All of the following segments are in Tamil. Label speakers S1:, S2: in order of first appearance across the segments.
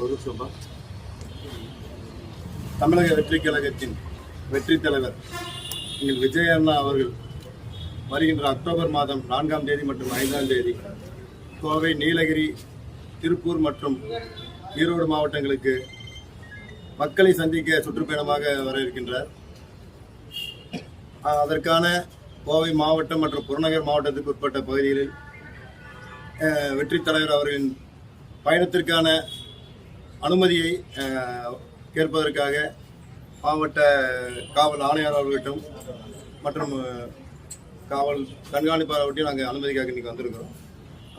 S1: ஒரு சுபா தமிழக வெற்றி கழகத்தின் வெற்றி தலைவர் எங்கள் விஜய் அண்ணா அவர்கள் வருகின்ற அக்டோபர் மாதம் 4ஆம் தேதி மற்றும் 5ஆம் தேதி கோவை, நீலகிரி, திருப்பூர் மற்றும் ஈரோடு மாவட்டங்களுக்கு மக்களை சந்திக்க சுற்றுப்பயணமாக வர இருக்கின்றார். அதற்கான கோவை மாவட்டம் மற்றும் புறநகர் மாவட்டத்துக்கு உட்பட்ட பகுதிகளில் வெற்றி தலைவர் அவர்களின் பயணத்திற்கான அனுமதியை கேட்பதற்காக மாவட்ட காவல் ஆணையர் அவர்களிடம் மற்றும் காவல் கண்காணிப்பாளர்கிட்டையும் நாங்கள் அனுமதிக்காக இன்றைக்கி வந்திருக்கிறோம்.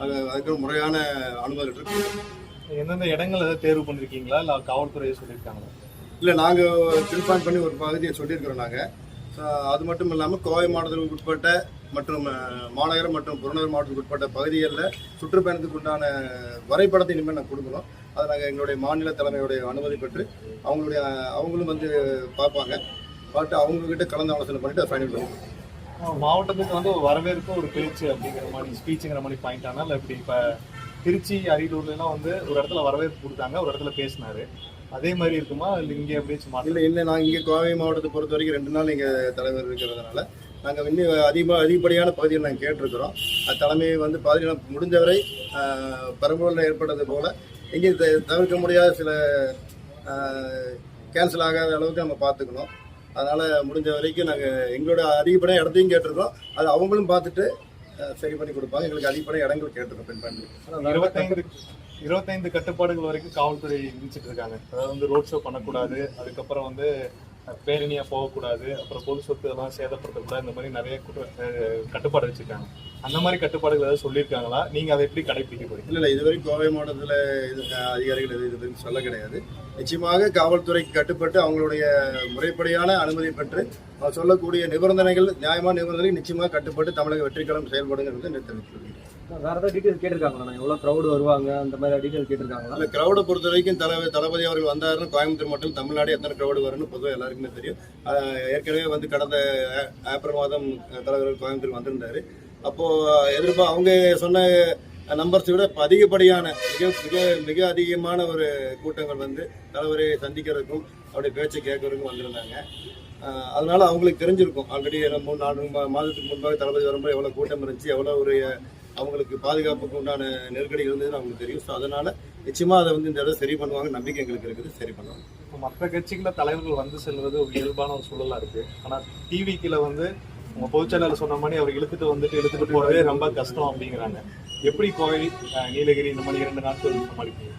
S1: அதுக்கு முறையான அனுமதி இருக்கு.
S2: எந்தெந்த இடங்கள் எதாவது தேர்வு பண்ணியிருக்கீங்களா, இல்லை காவல்துறையை சொல்லியிருக்காங்களா?
S1: இல்லை, நாங்கள் பின்பான் பண்ணி ஒரு பகுதியை சொல்லியிருக்கிறோம். நாங்கள் அது மட்டும் இல்லாமல் கோவை மாவட்டத்துக்கு உட்பட்ட மற்றும் மாநகரம் மற்றும் புறநகர் மாவட்டத்துக்கு உட்பட்ட பகுதிகளில் சுற்றுப்பயணத்துக்கு உண்டான வரைபடத்தை இனிமேல் நாங்கள் கொடுக்கணும். அதை நாங்கள் எங்களுடைய மாநில தலைமையுடைய அனுமதி பெற்று அவங்களும் வந்து பார்ப்பாங்க. பார்த்து அவங்கக்கிட்ட கலந்து ஆலோசனை பண்ணிட்டு அதை ஃபைனல் பண்ணுவோம்.
S2: மாவட்டத்துக்கு வந்து வரவேற்பு ஒரு பேச்சு அப்படிங்கிற மாதிரி ஸ்பீச்சுங்கிற மாதிரி பாயிண்ட் ஆனால் இல்லை இப்படி இப்போ திருச்சி, அரியலூர்லாம் வந்து ஒரு இடத்துல வரவேற்பு கொடுத்தாங்க, ஒரு இடத்துல பேசினாரு, அதே மாதிரி இருக்குமா இல்லை இங்கே எப்படி?
S1: இல்லை, நாங்கள் இங்கே கோவை மாவட்டத்தை பொறுத்த வரைக்கும் 2 நாள் இங்கே தலைவர் இருக்கிறதுனால நாங்கள் இன்னும் அதிகப்படியான பகுதியில் நாங்கள் கேட்டிருக்கிறோம். அது தலைமையை வந்து பாதிப்பு முடிஞ்சவரை பெரம்பலூரில் ஏற்பட்டது போல் எங்கேயும் தவிர்க்க முடியாத சில கேன்சல் ஆகாத அளவுக்கு நம்ம பார்த்துக்கணும். அதனால் முடிஞ்ச வரைக்கும் நாங்கள் எங்களோட அதிகப்படியான இடத்தையும் கேட்டிருக்கோம். அது அவங்களும் பார்த்துட்டு சரி பண்ணி கொடுப்பாங்க. எங்களுக்கு அதிகப்படியான இடங்கள் கேட்டிருக்கோம். பின் பண்ணி
S2: 25 கட்டுப்பாடுகள் வரைக்கும் காவல்துறை விதிச்சுட்டு இருக்காங்க. அதாவது வந்து ரோட் ஷோ பண்ணக்கூடாது, அதுக்கப்புறம் வந்து பேரணியாக போகக்கூடாது, அப்புறம் பொது சொத்து எல்லாம் சேதப்படுத்தக்கூடாது, இந்த மாதிரி நிறைய கட்டுப்பாடு வச்சுருக்காங்க. அந்த மாதிரி கட்டுப்பாடுகள் ஏதாவது சொல்லியிருக்காங்களா? நீங்கள் அதை எப்படி கடைபிடிக்க போறீங்க?
S1: இல்லை, இதுவரைக்கும் கோவை மாவட்டத்தில் அதிகாரிகள் இது வரைக்கும் சொல்ல கிடையாது. நிச்சயமாக காவல்துறைக்கு கட்டுப்பட்டு அவங்களுடைய முறைப்படியான அனுமதி பெற்று சொல்லக்கூடிய நிபந்தனைகள், நியாயமான நிபந்தனைகள் நிச்சயமாக கட்டுப்பட்டு தமிழக வெற்றிக்கழகம் செயல்படுங்கிறது தெரிவித்துள்ளேன்.
S3: வேற ஏதாவது டீட்டெயில் கேட்டிருக்காங்களா? எவ்வளோ க்ரௌடு வருவாங்க அந்த மாதிரி டீட்டெயில் கேட்டிருக்காங்களா?
S1: இல்லை, க்ரௌடை பொறுத்த வரைக்கும் தளபதி அவர்கள் வந்தாருன்னு கோயம்புத்தூர் மட்டும் தமிழ்நாடு எத்தனை க்ரௌடு வரும்னு பொதுவாக எல்லாருக்குமே தெரியும். ஏற்கனவே வந்து கடந்த ஏப்ரல் மாதம் தலைவர் கோயம்புத்தூர் வந்திருந்தாரு. அப்போது அவங்க சொன்ன நம்பர்ஸை விட அதிகப்படியான மிக அதிகமான ஒரு கூட்டங்கள் வந்து தலைவரை சந்திக்கிறதுக்கும் அவருடைய பேச்சை கேட்கறதுக்கும் வந்திருந்தாங்க. அதனால அவங்களுக்கு தெரிஞ்சிருக்கும். ஆல்ரெடி 3-4 மாதத்துக்கு முன்பாக தளபதி வரும்போது எவ்வளோ கூட்டம் இருந்துச்சு, எவ்வளோ ஒரு அவங்களுக்கு பாதுகாப்புக்கு உண்டான நெருக்கடி இருந்ததுன்னு அவங்களுக்கு தெரியும். ஸோ அதனால் நிச்சயமாக அதை வந்து இந்த இடம் சரி பண்ணுவாங்க, நம்பிக்கை எங்களுக்கு இருக்குது. சரி பண்ணுவாங்க.
S2: மற்ற கட்சிகளில் தலைவர்கள் வந்து செல்வது ஒரு இயல்பான ஒரு சூழலாக இருக்குது. ஆனால் டிவிக்கில் வந்து உங்கள் பொதுச்செயலாளர் சொன்ன மாதிரி அவர் இழுத்துட்டு போகிறதே ரொம்ப கஷ்டம் அப்படிங்கிறாங்க. எப்படி கோவை, நீலகிரி இந்த மாதிரி 2 நாட்கள் சமாளிப்பீங்க?